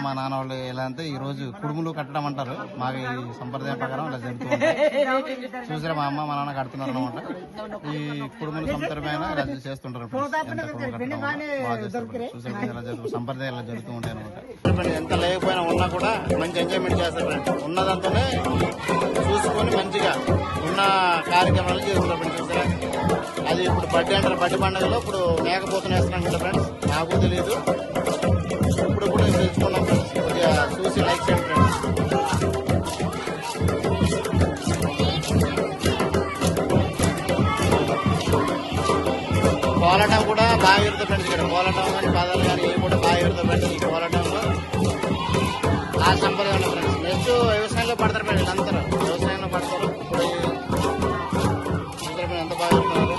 మా నాన్న వాళ్ళు ఎలా అంటే ఈ రోజు కుడుములు కట్టడం అంటారు. మాకు ఈ సంప్రదాయం ప్రకారం ఇలా జరుగుతూ ఉంటాయి. చూసారా మా అమ్మ మా నాన్న కడుతున్నారు అనమాట. ఈ కుడుములు సంప్రదాయమైన ఇలా చేస్తుంటారు. సంప్రదాయం ఇలా జరుగుతూ ఉంటాయి అనమాట. ఎంత లేకపోయినా ఉన్నా కూడా మంచి ఎంజాయ్మెంట్ చేస్తారు ఫ్రెండ్స్. ఉన్నదంతోనే చూసుకొని మంచిగా ఉన్న కార్యక్రమాలు చేస్తున్నారు. చూసారా అది ఇప్పుడు బడ్డీ అంటారు. బడ్డీ పండుగలో ఇప్పుడు మేకపోతున్న వేస్తున్నాం కదా ఫ్రెండ్స్. నాకు తెలియదు, ఇప్పుడు కూడా తెలుసుకున్నాం ఫ్రెండ్స్. కొద్దిగా చూసి లైక్ చేయండి ఫ్రెండ్స్. కోలాటం కూడా బాగా ఎడుతుంది ఫ్రెండ్స్. ఇక్కడ కోలాటం కానీ పదాలు కానీ ఇవి కూడా బాగా ఎడుతుంది ఫ్రెండ్స్. ఈ కోలాటంలో ఆ సంప్రదాయం ఫ్రెండ్స్. నెక్స్ట్ వ్యవసాయంలో పడతారు ఫ్రెండ్స్. అందరూ వ్యవసాయంలో పడతారు. ఇప్పుడు ఎంత బాగా ఎడుతున్నారు.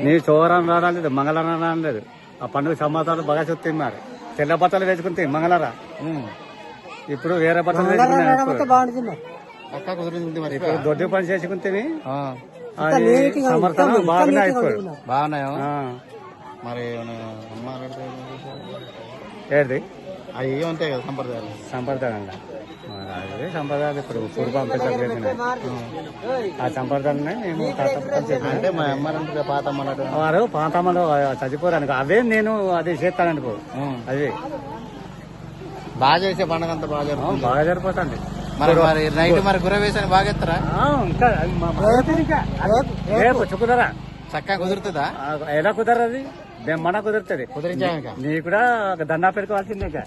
నీ చోరం రాలేదు మంగళవారం రాలేదు. ఆ పండుగ సంవత్సరాలు బాగా చూస్తే మరి తెల్ల బట్టలు వేసుకుంటే మంగళవారం. ఇప్పుడు వేరే బట్టలు వేసుకున్నా. ఇప్పుడు దొడ్డి పని చేసుకుంటే అది సమర్థన బాగానే అయిపోయాడు. బాగున్నాయో ఆ. మరి ఏది అవి ఏమంటాయి కదా సంప్రదాయాలు. సంప్రదాయంగా అదే సంప్రదాయాలు ఇప్పుడు పూర్వ పంపించాలి. ఆ సంప్రదాయాన్ని మేము అంటే మా అమ్మారంటే పాత అమ్మన్నట్టు. వారు పాతమ్మలో చచ్చిపోరానికి అవే నేను అది చేస్తానండి. అదే బాగా చేసే పండుగ అంతా బాగా జరుగుతుంది. బాగా సరిపోతుంది. మరి నైట్ మరి గుర్ర వేసాను బాగా ఎత్తారా? ఇంకా రేపు చుక్కుదరా చక్కగా కుదురుతుందా? ఎలా కుదరది? మన కుదురుతుంది. కుదిరించాక నీ కూడా దండా పెట్టుకోవాల్సిందే.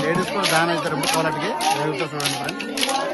లేడీస్ కూడా దాని అవుతారు కోలాటికి చూడండి.